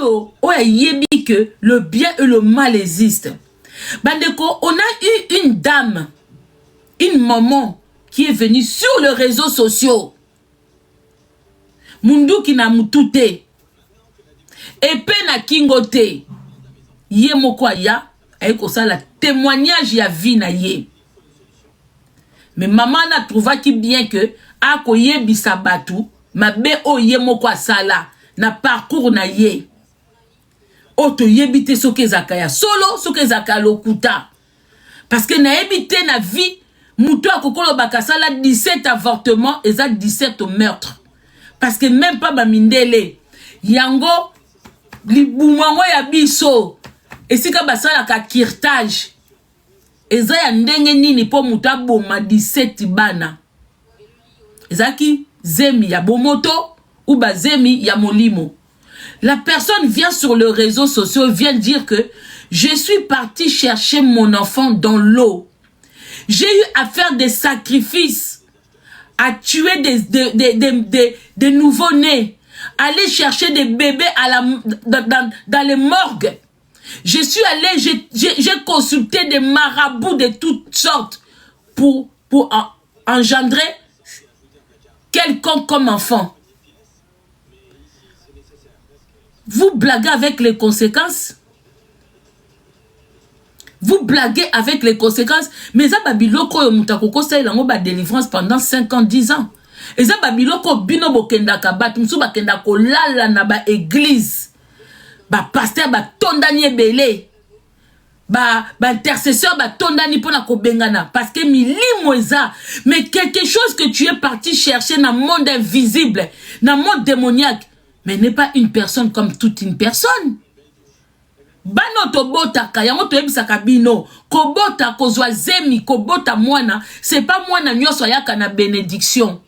oyo yebi que le bien et le mal existent. Bandeko, on a eu une dame, une maman qui est venue sur les réseaux sociaux. Mundu ki na mutute. Epe na kingote. Ye moko ya, ayeko sala témoignage ya vie na ye. Mais maman na trouva ki bien que ako ye bisabatu, mabe o ye moko sala na parcours na ye. Oto yebite soke zakaya solo soke zakaya lokuta. Parce que na yebite na vie muto akokolo bakasala 17 avortements et ça 17 meurtres. Parce que même pas bamindele yango libumango ya biso esika basala ka kirtage. Eza ya ndenge nini po muta boma 17 bana. Ezaki zemi ya bomoto ou ba zemi ya molimo. La personne vient sur le réseau social, vient dire que je suis parti chercher mon enfant dans l'eau. J'ai eu à faire des sacrifices, à tuer des nouveau-nés, aller chercher des bébés dans les morgues. Je suis allé, j'ai consulté des marabouts de toutes sortes pour engendrer quelqu'un comme enfant. Vous blaguez avec les conséquences. Vous blaguez avec les conséquences. Mais ça, babiloko yo mutakoko sa ilango ba délivrance pendant 5 ans, 10 ans. Et ça, babiloko bino bokenda kabat, msu bakenda ko lala na ba église. Ba pasteur ba tondani ebele. Ba intercesseur ba tondani pona ko bengana. Parce que milimo eza. Mais quelque chose que tu es parti chercher dans le monde invisible, dans le monde démoniaque. Mais n'est pas une personne comme toute une personne. Bano tobota kayango toyebisaka bino kobota kozwa zemi kobota mwana c'est pas mwana nyoso yaka na bénédiction.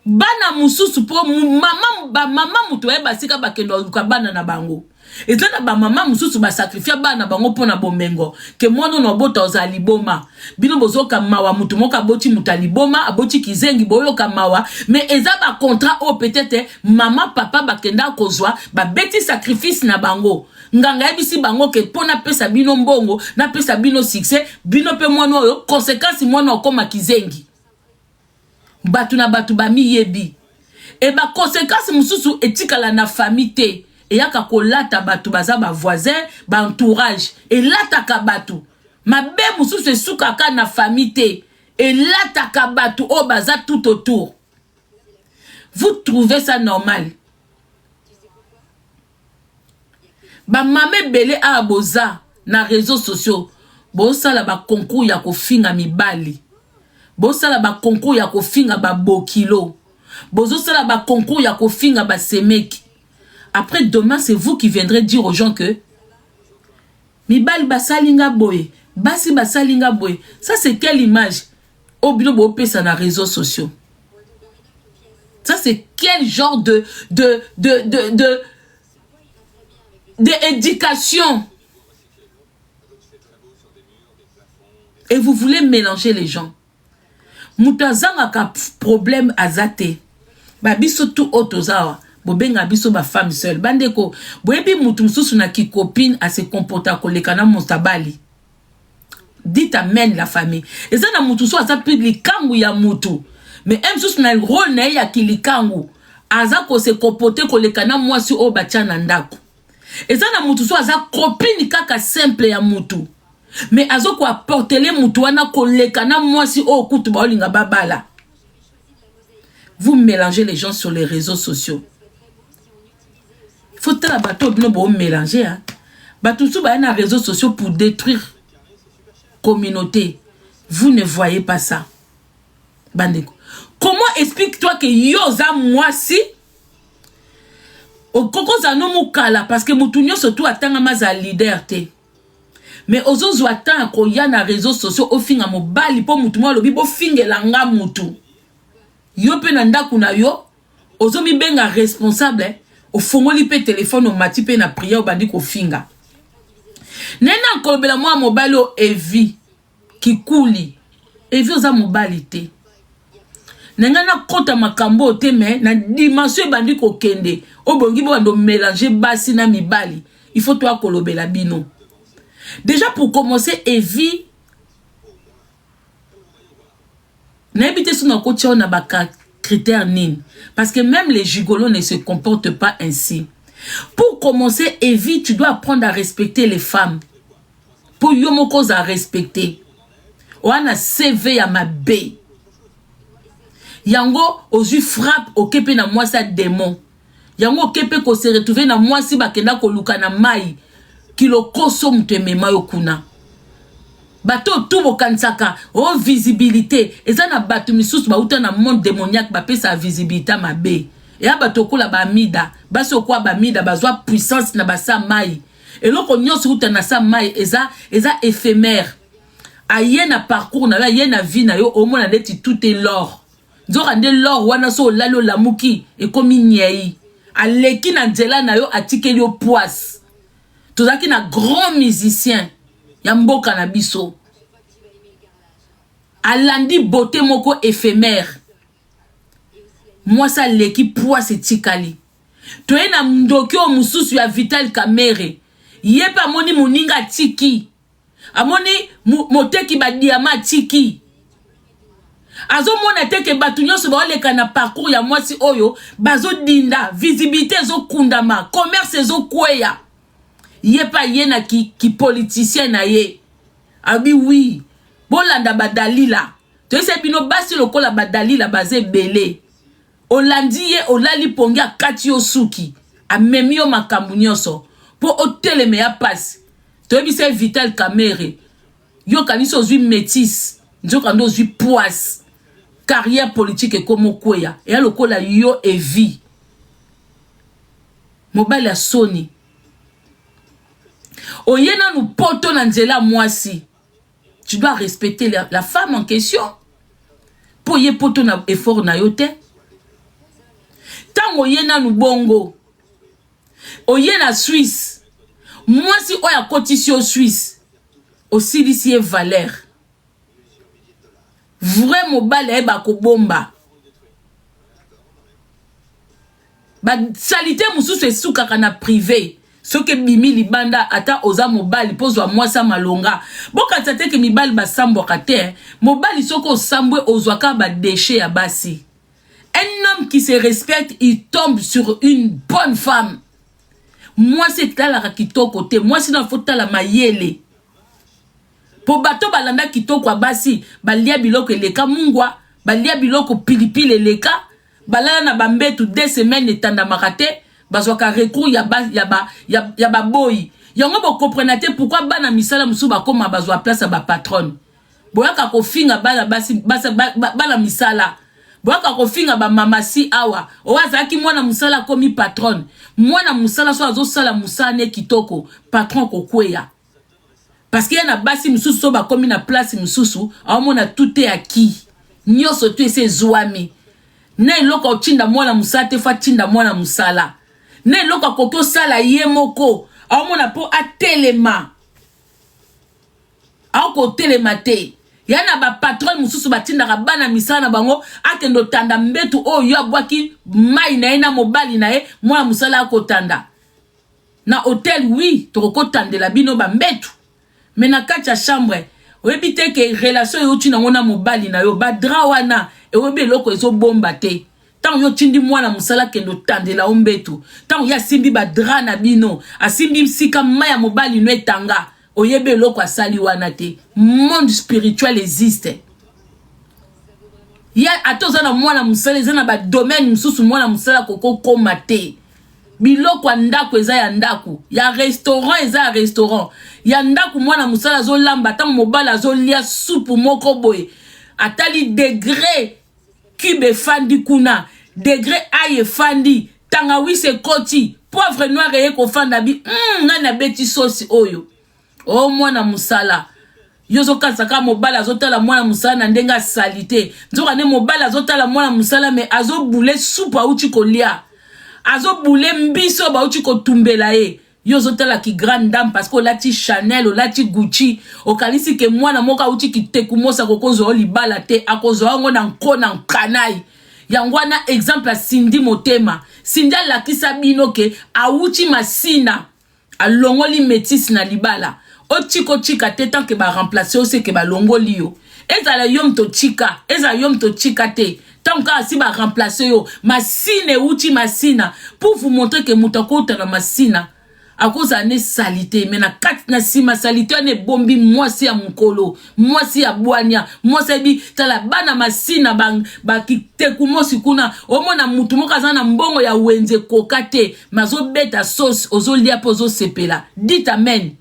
Bana mususu po mama muto yeba sika bakendo ka bana na bango. Ezana ba mama mususu ba sacrifier bana bango pona bomengo ke mwana no bota ozali boma. Bino bozoka mawa mutu moka boti mutaliboma aboti kizengi boyoka mawa mais eza ba contrat o peut-être mama papa bakenda kozwa ba beti sacrifice na bango. Nganga ebisi bango ke pona pesa bino mbongo na pesa bino succès bino pe mwana oyo conséquence mwana okoma kizengi. Batu na batu ba miyebi. E ba conséquence mususu etikala na famille te. Et yaka kolata batu baza ba voisin, ba entourage. Et lata ka batu. Ma be musu se soukaka na famille te. Et lata ka batu o baza tout autour. Vous trouvez ça normal? Ba mame belé a boza na réseaux sociaux. Bosala ba concours ya ko finga mibali. Bosala ba concours ya ko finga ba bokilo. Bosala ba concours ya ko finga ba semeki. Après demain, c'est vous qui viendrez dire aux gens que Mibali basalinga boye, basi basalinga boye. Ça c'est quelle image? Au bilo bo pesa na réseaux sociaux. Ça c'est quel genre d'éducation? Et vous voulez mélanger les gens. Moutazanga ka problème azate. Ba biso tout autozawa. Bobenga biso ba femme seule. Bandeko, boyebi mutu mususu na ki copine a se comporta kolekana mostabali. Dites amen la famille. Et ça na mutu so asa public kangu ya mutu. Mais mususu na rôle na ya kilikangu. Aza ko se comporter kolekana mwasi o bacha na ndako. Et ça na mutu so asa copine kaka simple ya mutu. Mais azo ko apporter mutu wana kolekana mwasi o kutu ba olinga babala. Vous mélangez les gens sur les réseaux sociaux. Faut que la bateau ne mélanger. Hein. Bateau sous les réseaux sociaux pour détruire communauté. Vous ne voyez pas ça. Bandeko. Comment explique-toi que yoza moi si au koko zano mukala parce que mutunyo surtout atanga maza leader te. Mais ozozo atanga ko ya na réseaux sociaux au finga mobali po mutu mo lobi bo fingela nga mutu. Yo pe na ndaku na yo ozo mi benga responsable au fongoli pe téléphone au mati pe na prière bandi ko finga. Nena kolobela moi mobali o evi ki kuli. Evi oza mobali te. Nengana kota makambo te mais na dimension bandi ko kende. Obongi bando mélanger basi na mibali. Il faut toi kolobela bino. Déjà pour commencer Evie n'habite sur nos côtés on a baka critères nin parce que même les gigolos ne se comportent pas ainsi. Pour commencer Evie tu dois apprendre à respecter les femmes. Pour yomo cause à respecter. On a CV ya mabe. Yango ozu frappe au kepe na moi ça démon. Yango kepe ko se retrouver na moi si bakenda ko luka na mai kilo koso mteme mayo kuna. Bato tout bokansaka o visibilité eza na bato misusu ba uta na monde démoniaque ba pesa visibilité mabe. Ya bato kula ba mida baso kwa ba mida bazwa puissance na basa mai. Eloko nyonso uta na sa mai eza éphémère. Aye na parcours na aye na vie na yo au moins na deti tout est l'or. Nzokande l'or wana so lalo lamuki ekomi nyei. Aleki na nzela na yo atikeli yo poisse. Tozaki na grand musicien ya mboka na biso. Alandi beauté moko éphémère. Moi ça leki poisse etikali. Toye na mndoki o mususu ya Vital Kamerhe. Yepa moni moninga tiki. Amoni moteki ba diamant tiki. Azo mona teke batu nyonso ba oleka na parcours ya mwasi oyo bazo dinda visibilité zo kundama commerce zo kweya yepa yena ki politicien na ye abi oui bolanda badalila to ese bino basi lokola badalila baze belé olandi ye olali pongi akati osuki amemi yo makambu nyonso po oteleme ya passe to bise Vital Kamerhe yo kaniso zui métis nzoka ndo zui poisse carrière politique comme kweya et ya lokola yo Evie mobile ya Sony oyena nous poto na nzela mwasi tu dois respecter la femme en question pour ye poto na effort na yo te tango oyena nous bongo oyena Suisse mwasi oya cotisio Suisse aussi d'ici valeur vrai mobile e ba ko bomba ba salité mususu esuka kana privé soke bimi libanda ata oza mobile pozwa mwasa malonga boka tsate ke mibali ba sambo kate mobile soko sambwe ozwaka ba déchet ya basi. Un homme qui se respecte il tombe sur une bonne femme. Moi c'est tala kitoko te moi c'est dans faut tala mayele. Po bato balanda kitoko basi balia biloko eleka mungwa balia biloko pilipili eleka balala na bambetu 2 semaines etanda makate bazwaka recours ya ba boy yango bo comprenate pourquoi bana misala musu bakoma bazwa place ba patron boyaka ko finga bana basi bana misala boyaka ko finga ba mamasi awa owazaki mwana musala komi patron mwana musala so azosala musane kitoko patron ko kweya. Parce qu'il y a basi mususu so ba komi na place mususu amona tout est acquis nyoso tu ese zouami na iloko tinda mwana musate fa tinda mwana musala na iloko koto sala ye moko amona po atelema ako telema te yana ba patron mususu batinda ka bana misala na bango akendo tanda mbetu oyo abwaki mai na ena mobali na ye mwana musala akotanda na hotel oui toko tandela bino ba mbetu. Mais na kati ya chambre oyebite ke relation yo tina ngona mobali na yo ba drawana e obe loko ezo bomba te tant yo tindi mwana musala kendo tandela ombetu tant ya simbi ba dra na bino asimbi msika maya mobali no etanga oyebe loko asali wana te. Monde spirituel existe ya atoza na mwana musala zana ba domaine mususu mwana musala koko koma te. Biloko ndako eza ya ndako ya restaurant eza ya restaurant ya ndako mwana musala zo lamba tant mobala zo lia soupe moko boye atali degré kibe fandi kuna degré aye fandi tangawise koti poivre noir eye ko fanda bi ngana beti sauce oyo o mwana musala yozo kasaka mobala zo tala mwana musala na ndenga salite nzoka ne mobala zo tala mwana musala me azo boule soupe auti kolia azo boule mbiso ba uti ko tumbela ye Yo zotala ki grande dame parce que olati Chanel, olati Gucci, okalisi ke mwana moka uti ki tekumosa kokozo libala te, akozo ngo na nkona nkanai. Yangwana exemple a Cindy Motema. Cindy lakisa bino ke auti masina alongoli métis na libala. O chiko chika te tant que ba remplacer o se ke ba longoli yo. Ezala yom to chika, ezala yom to chika te. Tant que si ba remplacer yo, masine uti masina pour vous montrer que mutako ta na masina. À cause de salité, mais na kat na sima salité ne bombi moi si à mukolo, moi si à boania, moi si bi tala bana masina bang ba kite kumo sikuna, omo na mutu moka zana mbongo ya wenze kokate, mazo beta sauce ozo lia pozo sepela. Dites amen.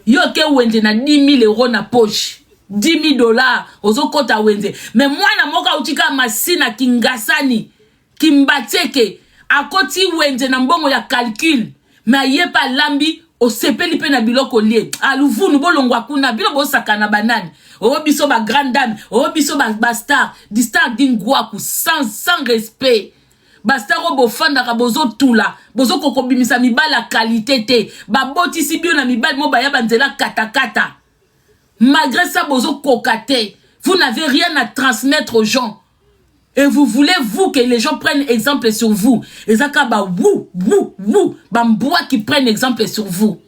Yo ke wenze na 10 000 euros na poche. 10 000 $, ozo kota wenze. Mais moi na moka utika masina kingasani, kimbateke, akoti wenze na mbongo ya calcul. Mais yé pas lambi o sepeli pe na biloko lie aluvunu bolongwa kuna bilo bo sakana banane o biso ba grande dame o biso ba star di star dingwaku sans respect basta ro bo fanda ka bozo tula bozo kokobimisa mibala qualité te ba botisi bio na mibali mo ba ya banzela katakata malgré ça bozo kokate vous n'avez rien à transmettre aux gens. Et vous voulez, vous, que les gens prennent exemple sur vous. Et ça, bah, vous, bamboua qui prennent exemple sur vous.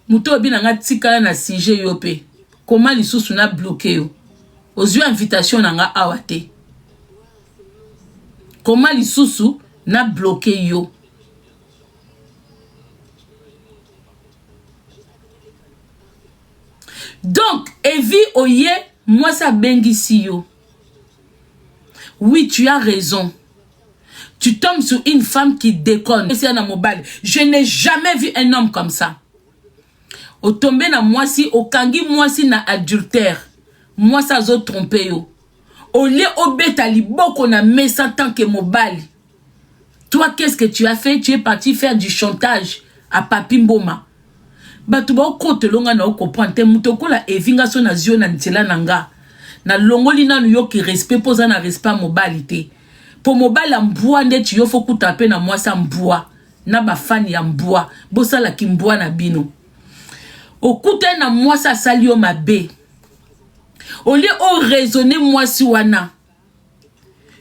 Mouto binanga tika na CG yope. Comment les sous na bloqué yo? Aux yeux invitation nanga awate. Comment les sous na bloqué yo? Donc, Evi Oye, moi ça bengisi yo. Oui, tu as raison. Tu tombes sur une femme qui déconne. Je n'ai jamais vu un homme comme ça. Au tomber na moi si, au kangi moi si na adultère. Moi ça zo trompé yo. Au lieu au betali boko na mesa tant que mobile. Toi, qu'est-ce que tu as fait? Tu es parti faire du chantage à Papi Mboma. Batu ba kote longa na comprendre te mutoko la evinga so na zio na ntela nanga na longoli na yo ki respect poza na respect mobilité po mobile mbua ndeti yo fo kutape na mwasa mbua na ba fani ya mbua bosala ki mbua na bino okute na mwasa salio mabe oli o raisonner mwasi wana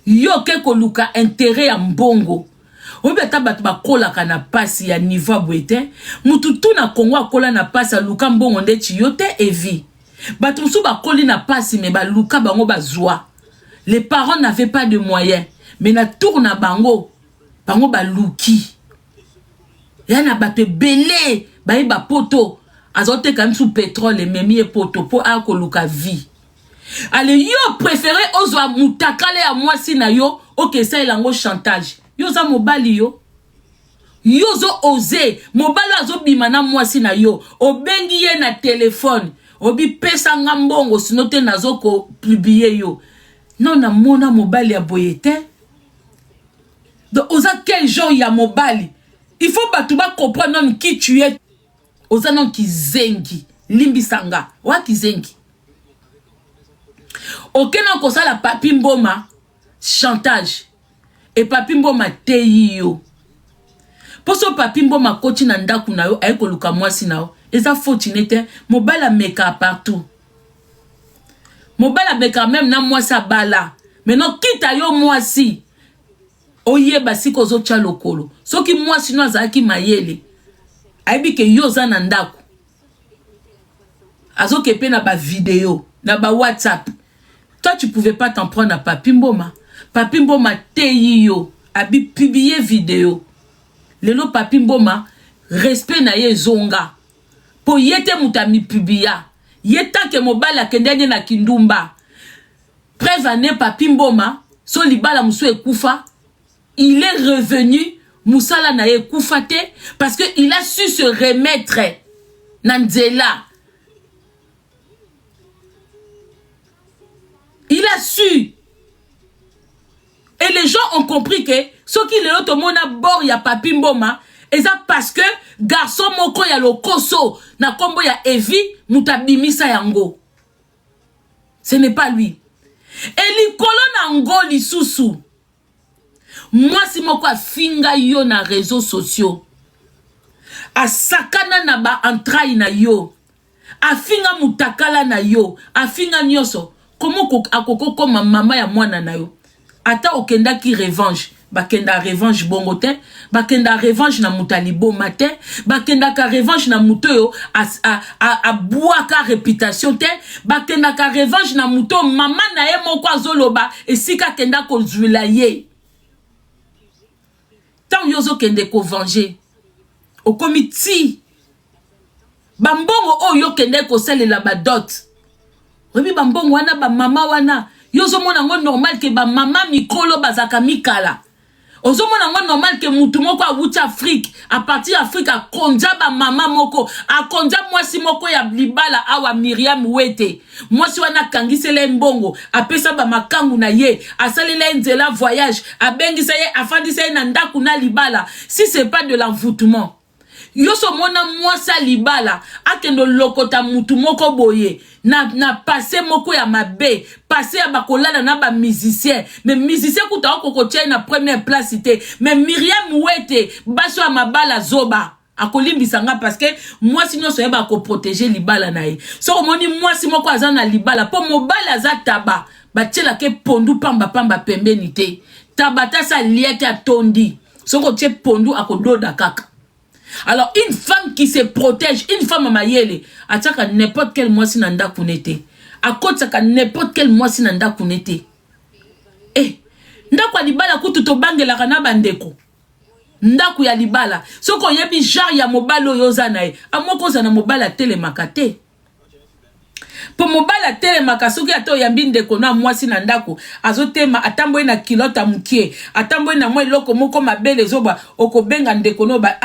yo ke koluka intérêt ya mbongo. Obeta batu bakola kana pasi ya niveau boete mututu na Kongo akola na pasi ya luka mbongo ndeti yote evi batu musu bakoli na pasi me ba luka bango bazwa. Les parents n'avaient pas de moyens mais na tourna bango ba luki yana batu belé ba poto azote kam sous pétrole memi e poto po akoluka vie. Allez yo préféré ozwa mutakale ya mwasi na yo okesa elango chantage. Yo za mobali yo. Yo zo oze. Mobali azo bima na mwasi na yo. Obengi ye na téléphone. Obi pesa ngambongo sinote nazo ko publier yo. Non na mona mobali ya boyete. Donc oza quel genre ya mobali? Il faut batu ba comprendre non qui tu es. Oza non ki zengi. Limbi sanga. Wa ki zengi. Okena ko sala Papi Mboma chantage. Et Papi Mboma teyi yo. Poso Papi Mboma koti na ndaku na yo ayeko luka mwasi na yo. Eza fortunate mobala meka partout. Mobala meka même na mwasi bala. Maintenant kita yo mwasi. Oye basi kozo cha lokolo. Soki mwasi no azaki mayele. Aibi ke yo za na ndaku. Azo kepe na ba vidéo, na ba WhatsApp. Toi tu pouvais pas t'en prendre à Papi Mboma. Papi Mboma teyi yo abi publier vidéo. Lelo Papi Mboma respect na ye zonga. Po yete mutami publia. Yeta ke mobala kendene na kindumba. Prévane Papi Mboma so libala musu ekufa. Il est revenu musala na ye kufate parce que il a su se remettre Nanzela. Il a su. Et les gens ont compris que ce qui est l'autre monde a bord ya Papi Mboma, et ça parce que garçon moko ya lokoso na kombo ya Evi mutabimisa yango. Ce n'est pas lui. Et li kolona ngo li susu. mwasi moko afinga yo na réseaux sociaux, asakana na ba entraille na yo, afinga mutakala na yo, afinga nyoso, komo akoko koma mama ya mwana na yo, ata okendaki revanche, bakenda revanche bongo te, bakenda revanche na mutalibo mate, bakenda ka revanche na mutoyo a buaka réputation te, bakenda ka revanche na muto mama na ye moko azoloba esika kenda ko zwila ye. Tant yozo kende ko venger, o komiti bambongo oyo kende ko salela ba dot. Rebi bambongo wana ba mama wana, yozo mona ngo normal ke ba mama mikolo bazaka mikala. Ozo mona ngo normal ke mutu moko a wuti Afrique, a partir Afrique a konja ba mama moko, a konja mwasi moko ya libala awa Miriam Wete. Mwasi wana kangisele mbongo, a pesa ba makangu na ye, a salele nzela voyage, a bengisa ye, a fandisa ye na ndaku na libala. Si c'est pas de l'envoûtement. Yoso mona mwasa libala, akendo lokota mutu moko boye, na passé moko ya mabe, passé ya bakolala na ba musicien, mais musicien kuta okokotia na première place ité, mais Miriam Wete, baso ya mabala zoba, akolimbisanga parce que mwasi nyonso yeba ko protéger libala na ye. So moni mwasi moko aza na libala, po mobala aza taba, batiela ke pondu pamba pembeni te, tabata sa liete a tondi, so ko tie pondu akododa kaka. Alors, une femme qui se protège, une femme à mayele, attaque à n'importe quel mois si nanda kunete. À côté, à n'importe quel mois si nanda kunete. Eh, ndako ya libala kutu to bange la kana bandeko. Ndako ya libala. So ko yebi jar ya mobalo yozana e. Amoko za na mobala tele makate. Po mobala tele makasuki ato yambi ndeko na mwasi na ndako azotema atambo na kilota mukie atambo na mwe loko moko mabele zoba okobenga ndeko no ba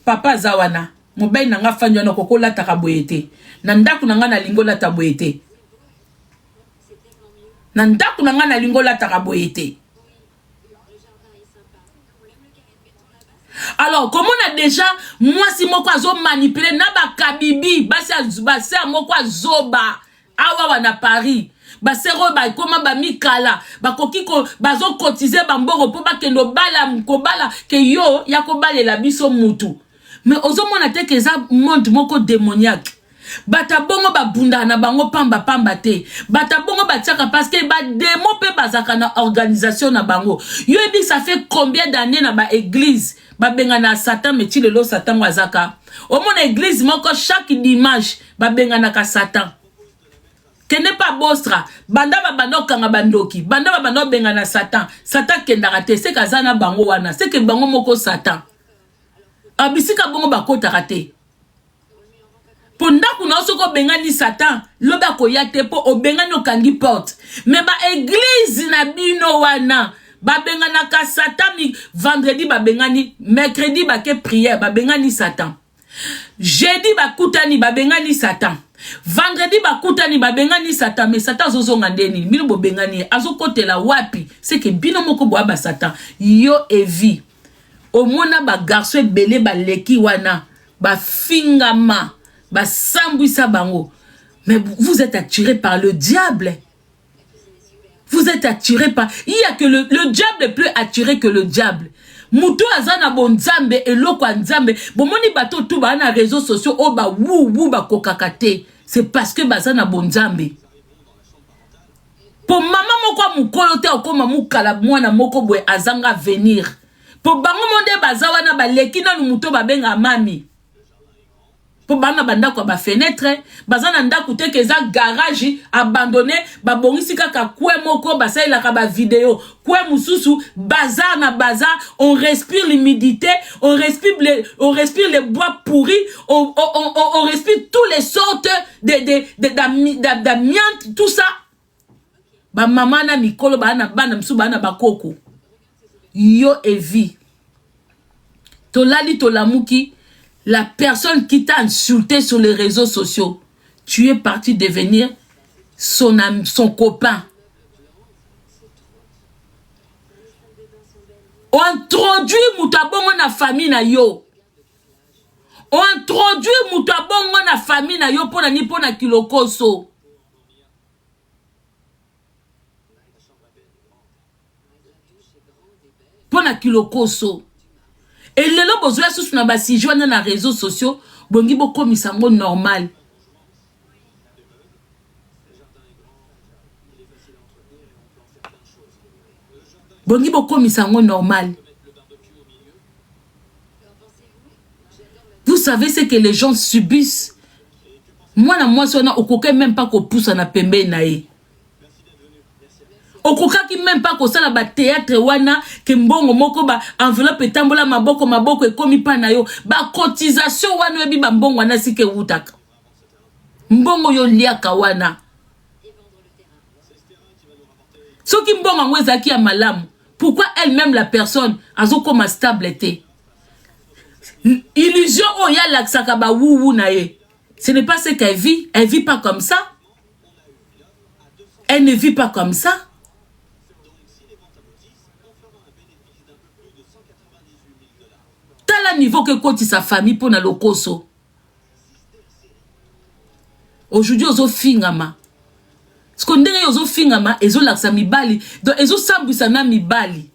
papa zawana mobai na nga fanyo na kokola takaboyete na ndako na nga na lingola taboyete na ndako na nga na lingola takaboyete. Alors, comment on a déjà, moi si moko azo manipulé, na ba kabibi, basi moko azoba, awa wana Paris, basi roba, comment ba mikala, ba kokiko, bazo cotiser bamboro, po ba kendo bala, mkobala, ke yo, yako bale la biso mutu. Mais ozo mona te ke za monde moko démoniaque. Bata bongo ba bunda na bango pamba te. Bata bongo ba tiaka parce que ba démo pe bazaka na organisation na bango. Yo ebi ça fait combien d'années na ba église ba benga na Satan meti lelo Satan wazaka. Au mon église moko chaque dimanche ba benga na ka Satan. Kene pas bostra banda ba bando kanga bandoki banda ba bando benga na Satan. Satan kenda rate se kazana bango wana se ke bango moko Satan. Abisika bongo ba kota rate. Ponda kuna osoko bengani Satan, loba koyate po obengani okangi porte. Mais ba église na bino wana, ba bengana ka Satan mi vendredi ba bengani, mercredi ba ke prière ba bengani Satan. Jeudi ba kutani ba bengani Satan. Vendredi ba kutani ba bengani Satan, mais Satan zozonga ndeni, bino bo bengani azokotela wapi, c'est que bino moko bo ba Satan. Yo evi. Omona ba garçon belé ba leki wana, ba fingama. Ba sambwisa bango. Mais vous êtes attiré par le diable. Vous êtes attiré par... Il y a que le diable est plus attiré que le diable. Muto azana bon nzambe et loko nzambe. Bon moni bato tout ba na réseaux sociaux o ba wou ba kokakate. C'est parce que bazana bon nzambe. Pour maman moko mukolo te okoma mukala mwana moko boy azanga venir. Pour bango monde bazawana ba lekina muto ba benga mami. Po bana banda kwa ba fenêtre bazana ndako te ke za garage abandonné ba bongisi kaka kwe moko basa ila ka ba vidéo kwe mususu bazar na bazar on respire l'humidité on respire les bois pourris on respire toutes les sortes d'amiante tout ça ba mama na mikolo bana msu bana bakoko yo evi tolali tolamuki. La personne qui t'a insulté sur les réseaux sociaux, tu es parti devenir son copain. On introduit Moutabongo na famille na yo. On introduit Moutabongo na famille na yo pona kilokoso. Pona kilokoso. Et lelo bozoya sous na basi joindre na réseaux sociaux, bongi boko misango normal. Bongi boko misango normal. Vous savez ce que les gens subissent. Moi na moi sona okoke même pas ko pousse na pembe na ye. Okoka ki même pas ko sala ba théâtre wana ke mbongo moko ba enveloppe etambola maboko ekomi pa na yo ba cotisation wana ebi ba mbongo wana sike wutaka. Mbongo yo liaka wana. Soki mbongo ngwezaki ya malamu. Pourquoi elle-même la personne azo comme stable était? Illusion oh ya laksaka ba wu na ye. Ce n'est pas ce qu'elle vit. Elle vit pas comme ça. Elle ne vit pas comme ça. T'as le niveau que côté sa famille pour na lokoso. Aujourd'hui, ozo fingama. Ce qu'on dit ozo fingama, ezo laksa mibali. Donc ezo sambusa na mibali.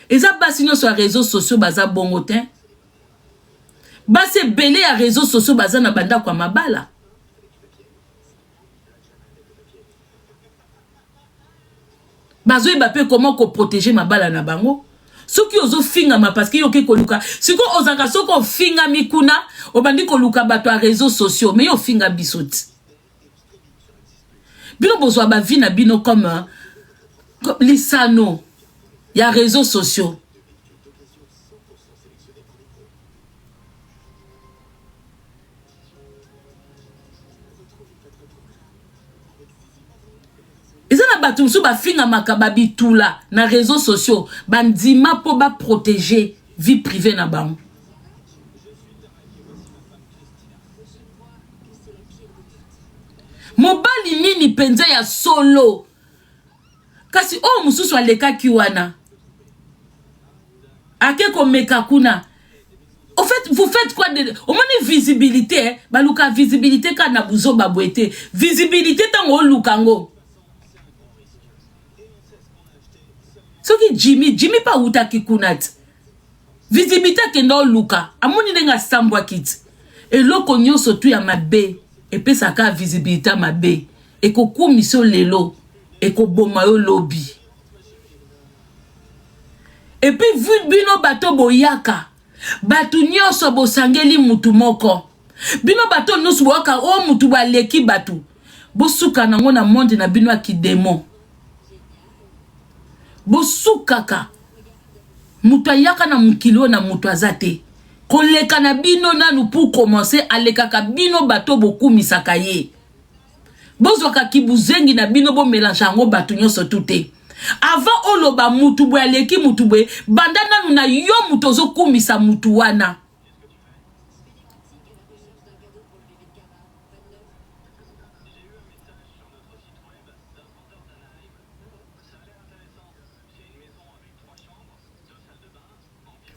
Eza basi no sur réseaux sociaux baza bongotin. Basi belé à réseaux sociaux baza na banda kwa mabala. Bazo ibape comment ko protéger mabala na bango. Soki ozo finga ma parce que yoke koluka. Siko ozanga soko finga mikuna obandi koluka bato à réseaux sociaux mais yo finga bisoti. Bino bozwa ba vie na bino comme lisano. Il y a réseaux sociaux. Ils ont battu sous ba finga makababi tout là na réseaux sociaux bandima pour ba protéger vie privée na bango. Mobali nini penza ya solo. Kasi oh mususu aleka kiwana. Ake komeka kuna. Au fait, vous faites quoi de... Au moins de visibilité, hein? Baluka visibilité ka na buzo babwete. Visibilité tango lukango. Soki Jimmy pa utaki kunat. Visibilité kendo luka. Amoni denga sambwa kit. Et loko nyoso tu ya mabe. Et pe saka visibilité mabe. Et ko kumiso lelo. Et ko bomayo lobby. Et puis vu bino bato boyaka. Batu nyoso bosangeli mutu moko. Bino bato nusu boyaka o mutu baleki batu. Bosuka nango na monde na bino aki démon. Bosukaka. Mutu ayaka na mukilo na mutu azate. Koleka na bino nanu pour commencer alekaka bino bato boku misaka ye. Bozwaka kibuzengi na bino bo mélange ngo batu nyoso tuté. Avant oloba mutubwe aleki mutubwe bandana nuna yo mutozo kumisa mutu wana.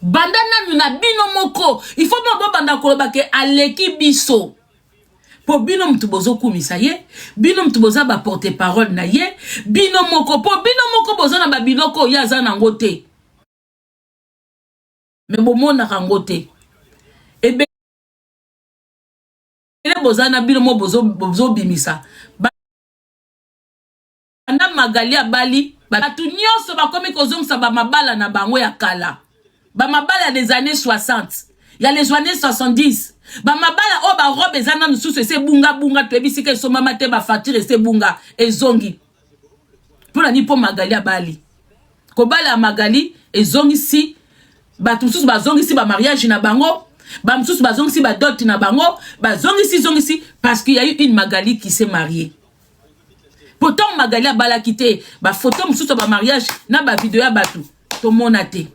Bandana nuna bino moko. Il faut pas banda koloba ke aleki biso. Po bino mtubozo kumisa ye, bino mtuboza ba porte parole na ye, bino moko po bino moko boza na ba biloko yaza na ngote. Me bomona kangote. Ebe boza na bino mo bozo bimisa. Banda magali ya bali, batu nyoso bakomi kozongisa ba mabala na bango ya kala. Ba mabala des années 60. Il y a les années 70. Ba mabala o ba robe ezana nususu ese bunga twebi ke so mama te ba facture ese bunga ezongi. Pona ni po magali ya bali. Ko bala magali ezongi si ba tususu ba zongi si ba mariage na bango, ba mususu ba zongi si ba dot na bango, ba zongi si parce qu'il y a eu une Magali qui s'est mariée. Pourtant magali ya bala kité ba photo mususu ba mariage na ba vidéo ya batu to monate.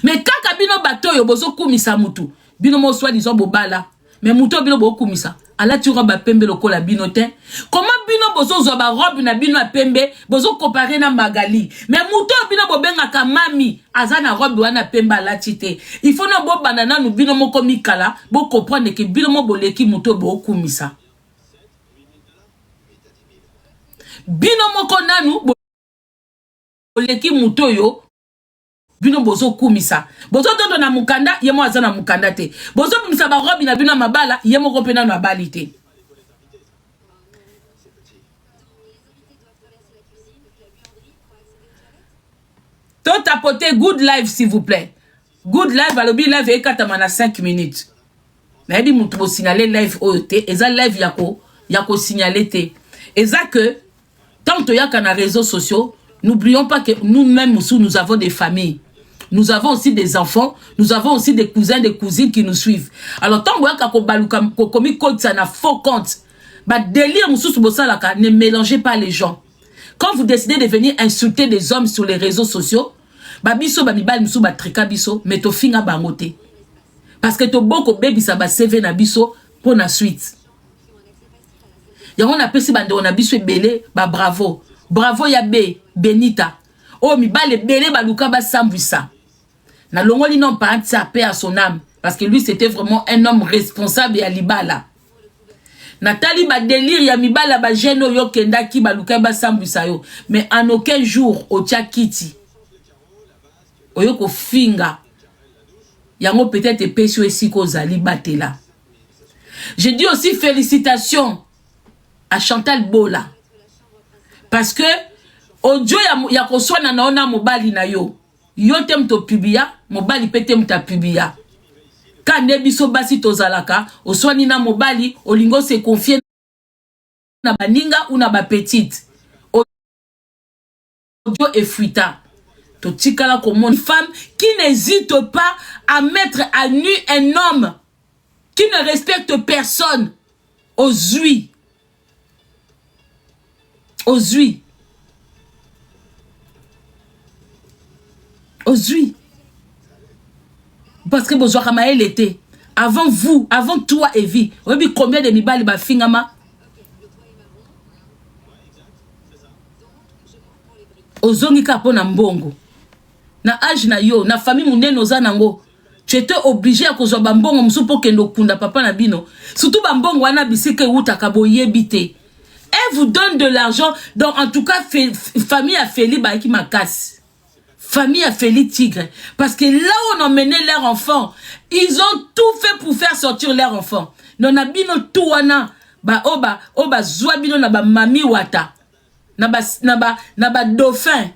Mais kaka bino bato yo bozo kumisa mutu. Bino mo soit disant bobala. Mais mutu bino bo kumisa. Ala tu roba pembe lokola bino te. Comment bino bozo zo ba robe na bino pembe bozo comparer na magali. Mais mutu bino bobenga ka mami azana robe wana pembe ala tite. Il faut no bo banana nu bino mo komikala bo comprendre que bino mo boleki mutu bo kumisa. bino moko nanu boleki mutoyo bino bozo kumisa bozo dodo na mukanda yemo aza na mukanda te bozo bimisa ba robi na bino mabala yemo ko pena na bali te. Tout tapoter good life s'il vous plaît. Good life alobi live e katama na 5 minutes. Na di mutu bo signaler live OT eza live yako signaler te. Eza que tant que yaka na réseaux sociaux, n'oublions pas que nous-mêmes nous avons des familles. Nous avons aussi des enfants, nous avons aussi des cousins, des cousines qui nous suivent. Alors tant que ko baluka ko komi compte ça na faux compte. Ba délire mususu bosalaka, ne mélangez pas les gens. Quand vous décidez de venir insulter des hommes sur les réseaux sociaux, ba biso ba mibali musu ba trika biso, mais to finga bangote. Parce que to boko baby sa ba CV na biso pour la suite. Yango na pesi bande on a biso belé ba bravo. Bravo ya Benita. Oh mibali belé ba luka ba sambwisa. Na longoli non pas sa paix à son âme parce que lui c'était vraiment un homme responsable ya libala. Nathalie ba délire ya mibala ba jeune yo kenda ki ba luka ba sambwisa yo mais en aucun jour au tia kiti. Oyo ko finga. Yango peut-être pesio esi ko zali batela. Je dis aussi félicitations à Chantal Bola. Parce que audio ya ko swana naona mobali na yo. Yo tem to publia, mobali petem ta publia. Kande biso basi tozalaka, oswani na mobali, olingo se confier na baninga ou na ba petite. Audio est fuita. To tikala comme une femme qui n'hésite pas à mettre à nu un homme qui ne respecte personne aux huiles. Aux huiles. Aux huiles. Parce que besoin Ramaël était. Avant vous, avant toi, Evie. Vous avez combien de mibali ba fingama? Ozongi kapona mbongo. Na âge na yo, na famille munene ozanango. Tu étais obligé à cause bambongo msupo kendo kunda papa na bino. Surtout bambongo wana bisike uta kaboye bite. Elle vous donne de l'argent. Donc en tout cas, famille a fait li qui ma casse. Famille a fait les tigres. Parce que là où on emmenait leurs enfants, ils ont tout fait pour faire sortir leurs enfants. Non, na bino tout wana, oba zwa bino na ba mami wata. Na ba dauphin.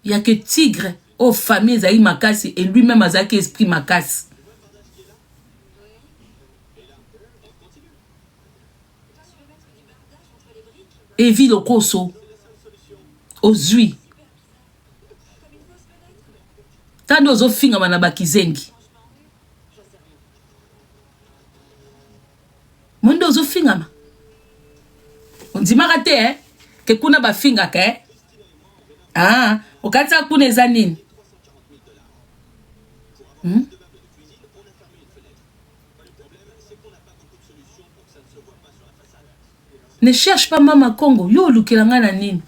Il y a que tigre aux familles zaï makasi et lui-même a zaki esprit makasi. Evie le koso. Aux huiles. Tando zo finga mana bakizengi. Mondo zo finga ma. On dit marate que kuna ba finga ke. Ah, okatsa kuna ezanini. Ne cherche pas Mama Congo. Yo lukelanga na nini.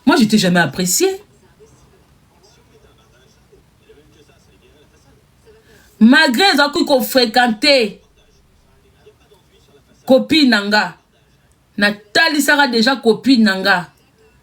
Moi je t'ai jamais apprécié. Malgré ça qu'on fréquentait copine nanga Nathalie sera déjà copine nanga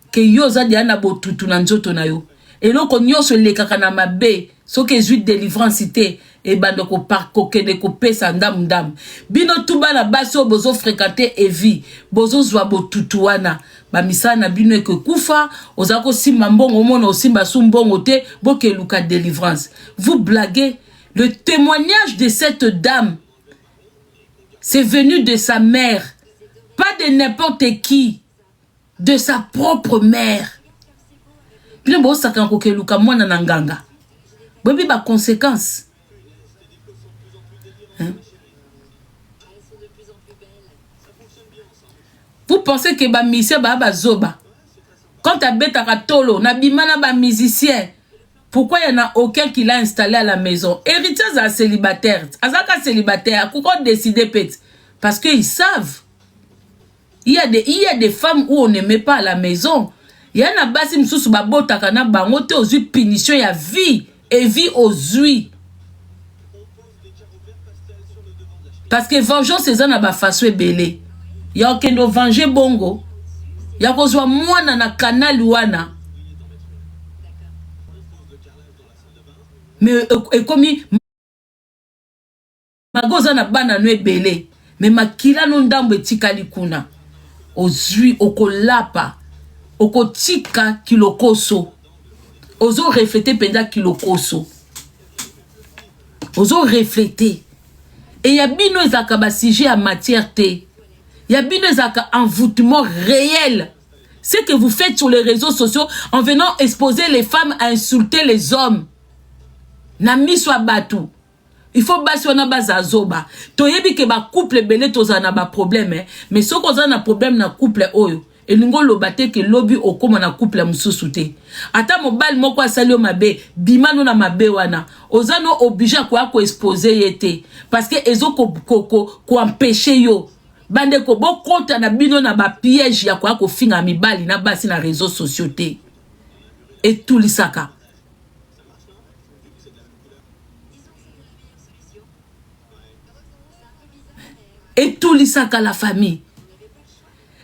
que yo za dia na botutu na nzoto na yo et donc on yo se lekaka na mabe so que zuit délivrance té et bando ko parko kende ko pesa ndam ndam bino tuba na baso bozo fréquenter Evie bozo zwa botutu wana ba misana bino e kufa ozako simba mbongo mona osimba sumbongo te boke luka délivrance. Vous blaguez. Le témoignage de cette dame, c'est venu de sa mère, pas de n'importe qui, de sa propre mère. Bien bon, ça quand que luka mwana nanganga. Bobi ba conséquence. Vous pensez que ba misé ba zoba. Quand tu bête à tolo, na bimana ba musicien. Pourquoi il n'y en a aucun qui l'a installé à la maison? Héritiers à célibataire. Azaka célibataire. Pourquoi décider peut-être? Parce qu'ils savent. Il y a des femmes où on ne met pas à la maison. Il y en a basi msusu babota kana bangote aux huit punitions ya vie et vie aux huit. Parce que vengeance c'est ça na ba façon belé. Il y a aucun de venger bongo. ya kozwa mwana na kanali wana mais ekomi magoza na bana no ebele mais makila no ndambo etikali kuna ozwi okolapa okotika kilokoso ozo refléter penda kilokoso ozo refléter et ya bino ezaka ba sujet à matière te ya bino ezaka envoûtement réel. Ce que vous faites sur les réseaux sociaux en venant exposer les femmes à insulter les hommes na miswa batu il faut basi wana bazazoba toyebi ke ba couple belé tozana ba problème mais ce qu'on a na problème na couple oyo elingo lobate ke lobi okoma na couple mususu te ata mobali moko asali mabe bimano na mabe wana ozano obligé ko exposer yete parce que ezo ko empêcher yo bande ko bokota na bino na ba piège ya ko finga mibali na basi na réseaux sociaux te et tout lisaka et tout lisaka la famille.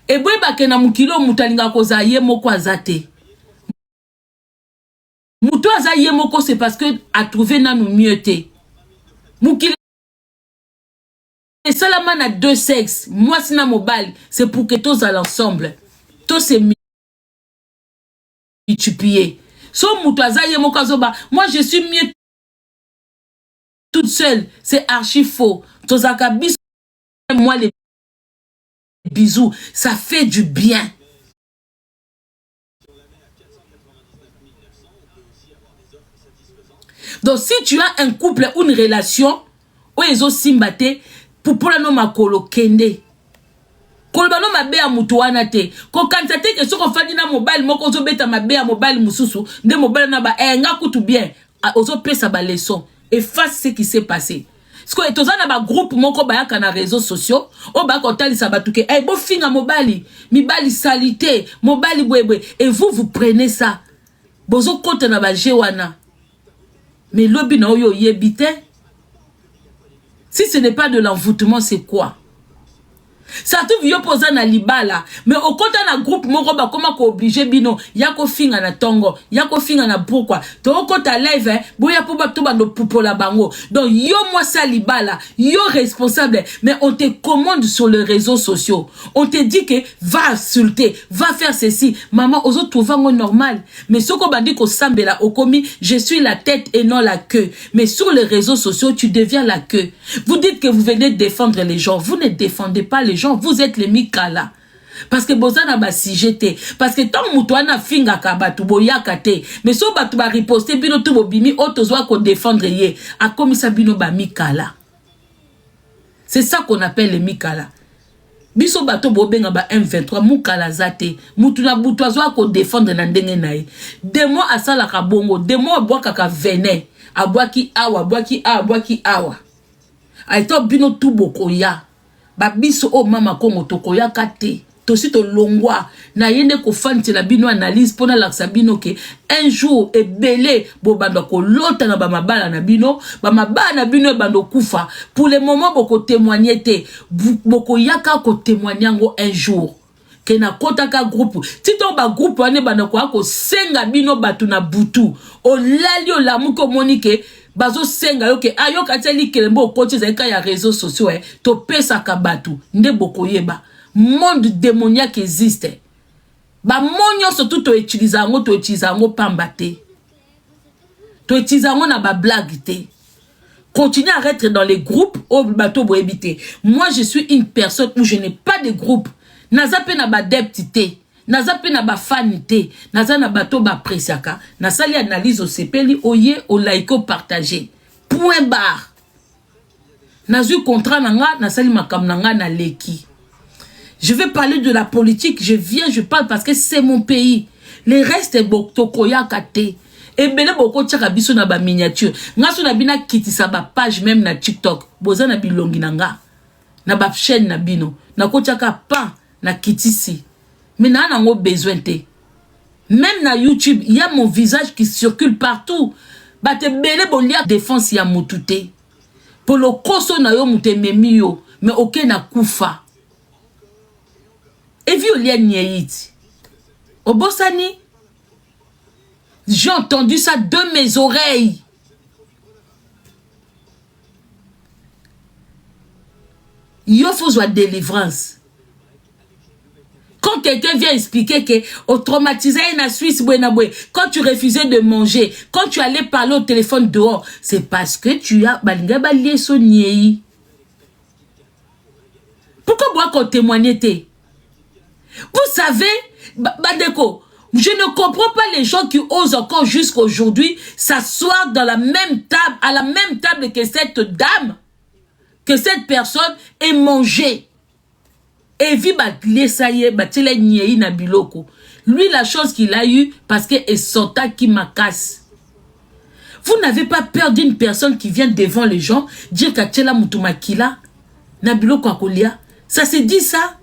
Et boy bake na mukilo mutalinga koza ye moko azate. Muto aza ye moko c'est parce que a trouvé na nous mieux te. Mukilo et salama na deux sexes. Moi sina mobile, c'est pour que tous à l'ensemble. Tous c'est multiplié. So muto aza ye moko azoba, moi je suis mieux toute seule, c'est archi faux. Tozaka bis moi les bisous, ça fait du bien. Donc si tu as un couple ou une relation, où ils ont simbate, pour la no makolo kende. Kolbano mabe ya mutu wana te. Ko kantate ke soko fadi na mobile moko zo beta mabe ya mobile mususu, de mobile na ba nga kutu bien. Ozo pesa ba leçon. Efface ce qui s'est passé. Parce que tozana ba groupe moko bayaka na réseaux sociaux, o ba kotali sabatuke, bo finga mobali, mibali salité, mobali bwebwe et vous prenez ça. Bozo kote na ba jewana. Mais lobi na oyo yebite. Si ce n'est pas de l'envoûtement, c'est quoi? Ça tout vieux posa na libala mais au côté na groupe moko ba koma ko obligé bino yako finga na tongo yako finga na pourquoi to kota live boya po ba to bando popola bango donc yo moi ça libala yo responsable mais on te commande sur les réseaux sociaux on te dit que va insulter va faire ceci maman aux autres trouvant normal mais ce qu'on bandi ko sambela okomi je suis la tête et non la queue mais sur les réseaux sociaux tu deviens la queue vous dites que vous venez défendre les gens vous ne défendez pas les gens vous êtes les mikala parce que bozana ba sijete parce que tant mutuana finga ka batu boyaka te mais so batu ba riposter bino to bobimi otozwa ko défendre ye a komisa bino ba mikala c'est ça qu'on appelle les mikala biso bato bobenga ba M23 mukala zate mutuna butwazwa ko défendre na ndenge nae demo asala ka bongo demo abwaka ka venin abwaki awa aito bino tu bokoya babiso o mama kongo tokoya kate tosi to longwa na yende ko fantela bino analyse pona laksa bino ke un jour ebele bo bando ko lota na ba mabala na bino bando kufa pour le moment boko témoigner te boko yaka ko témoigner ngo un jour ke na kotaka groupe tito ba groupe ane bando ko senga bino batu na butu o lali o lamu ko monike bazo senga yoke ayoka teli kelembo kote za ya réseaux sociaux to pesa kabatu nde boko yeba monde démoniaque existe ba monyo surtout to utiliser ngo pambate to utiliser ngo na ba blague te continuez à être dans les groupes au bateau bo éviter moi je suis une personne où je n'ai pas de groupe naza pe na ba deptité naza pe na ba fanité naza na bato ba presiaka na sali analyse au sepeli oye au like au partager point barre nazu contrat nanga na sali makam nanga na leki. Je vais parler de la politique, je parle parce que c'est mon pays. Les restes bokoya kate et bele boko tchaka biso na ba miniature ngaso na bina kitisa ba page même na TikTok boza na bilongi nanga na ba chaîne na bino na ko tchaka pa na kitisi. Mais n'a pas besoin de. Même na YouTube, il y a mon visage qui circule partout. Bah te belle bolia défense ya mutute. Pour le koso na yo mute memio, mais aucun na kufa. Et violia nyeit. Au Bossani. J'ai entendu ça de mes oreilles. Il faut une délivrance. Quand quelqu'un vient expliquer que au traumatisé en Suisse, quand tu refusais de manger, quand tu allais parler au téléphone dehors, c'est parce que tu as balinga sonnier. Pourquoi moi qu'on témoignait? Vous savez, Badeko, je ne comprends pas les gens qui osent encore jusqu'à aujourd'hui s'asseoir dans la même table, à la même table que cette dame, que cette personne et manger. Et vit lui, la chose qu'il a eue, parce que est sorta qui m'a casse. Vous n'avez pas peur d'une personne qui vient devant les gens, dire qu'Atchela Mutumakila, Nabiloko Akolia. Ça se dit ça?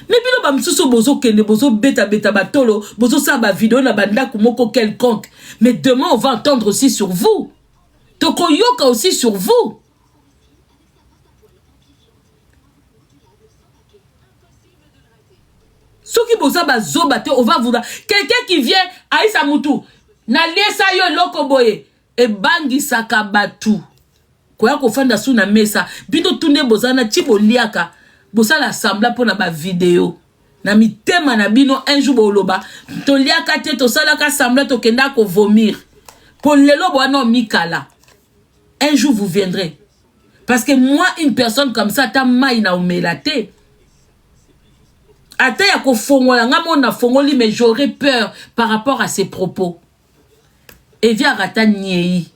Mais bilo bamsuso bozo kende bozo beta batolo bozo sa ba vidéo na banda kumoko quelconque. Mais demain on va entendre aussi sur vous. Toko yoka aussi sur vous. Ceux qui boza bazo bate on va vous quelqu'un qui vient Aïssa Moutou na liesa yo loko boye e bangi sakabatu. Kwa ko fanda suna mesa bino tunde boza na tibo liaka. Bosa la sembla pour na vidéo. Na mitema na bino un jour boloba. To liaka te to sala ka sembla to kenda ko vomir. Pour lelo boano mikala. Un jour vous viendrez. Parce que moi une personne comme ça ta mai na omelate. Ata ya ko fongola ngamo na fongoli mais j'aurais peur par rapport à ses propos. Et via rata nyei.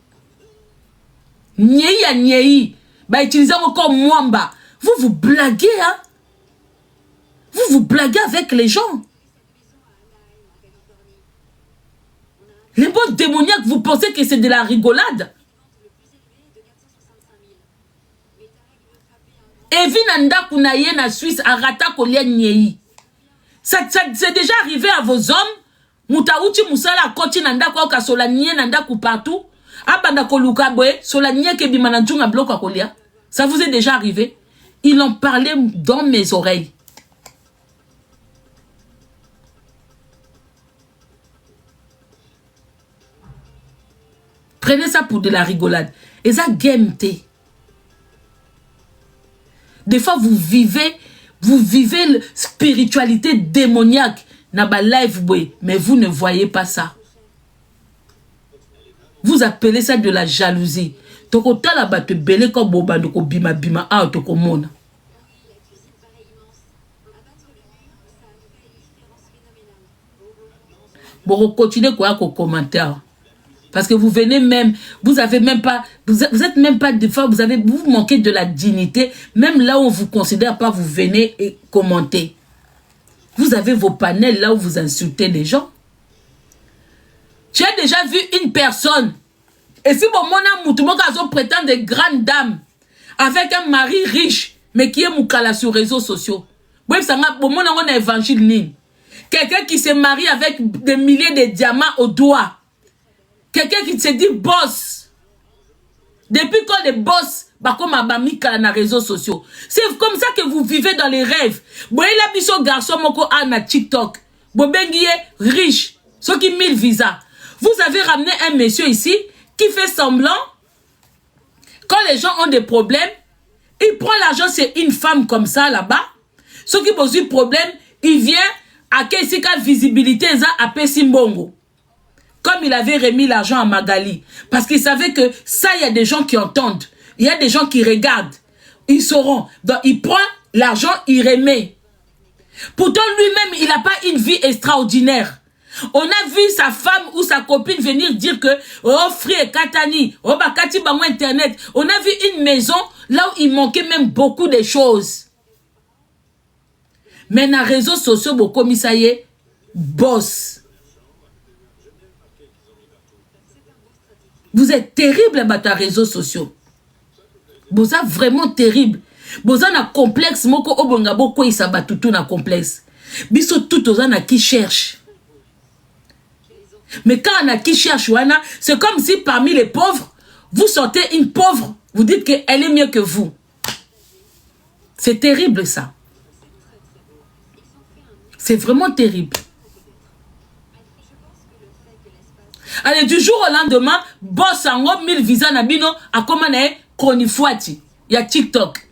Nyei ya nyei. Ba utiliser encore mwamba. Vous blaguez, hein? Vous blaguez avec les gens. Les bons démoniaques, vous pensez que c'est de la rigolade? Evi nanda kunaye na Suisse arata kolia nyei. C'est déjà arrivé à vos hommes. Moutaouti musala koti nanda kwa kasola nye nanda ku partout. Abanda koluka boye sola nye ke bimanantunga bloka kolia. Ça vous est déjà arrivé? Ils en parlaient dans mes oreilles. Prenez ça pour de la rigolade. Et ça game. Des fois, vous vivez la spiritualité démoniaque dans ba live boy, mais vous ne voyez pas ça. Vous appelez ça de la jalousie. Toko tala ba te belé comme bobando ko bima bima a toko mona. Bon, continuez quoi qu'au commentaire. Parce que vous venez même, vous avez même pas, vous êtes même pas des fois, vous manquez de la dignité. Même là où on vous considère pas, vous venez et commentez. Vous avez vos panels là où vous insultez les gens. Tu as déjà vu une personne, et si bon mon Moutumoka prétend de grandes dames, avec un mari riche, mais qui est moukala sur les réseaux sociaux. Oui, ça m'a bon mon évangile ni. Quelqu'un qui se marie avec des milliers de diamants au doigt. Quelqu'un qui se dit boss. Depuis quand les boss, bah comme abamika na réseaux sociaux. C'est comme ça que vous vivez dans les rêves. Boye la biso garçon moko na TikTok. Bobengiye riche. Ceux qui 1000 visas. Vous avez ramené un monsieur ici qui fait semblant. Quand les gens ont des problèmes, il prend l'argent, c'est une femme comme ça là-bas. Ceux qui posent un problème, il vient à Kessika visibilité à Pessimbongo. Comme il avait remis l'argent à Magali. Parce qu'il savait que ça, il y a des gens qui entendent. Il y a des gens qui regardent. Ils sauront. Donc, il prend l'argent, il remet. Pourtant, lui-même, il n'a pas une vie extraordinaire. On a vu sa femme ou sa copine venir dire que oh, frère Katani, oh, Bakati, Bango Internet. On a vu une maison là où il manquait même beaucoup de choses. Mais dans les réseaux sociaux, beaucoup mis ça y est, boss. Vous êtes terrible dans les réseaux sociaux. Vous êtes vraiment terrible. Vous avez un complexe. Moko obonga boko isaba tout na complexe. Biso tout aux gens qui cherchent. Mais quand on a qui cherche, c'est comme si parmi les pauvres, vous sortez une pauvre, vous dites qu'elle est mieux que vous. C'est terrible ça. C'est vraiment terrible. Allez, du jour au lendemain, boss en 1000 visa na bino, a comment chronifuati. Ya TikTok.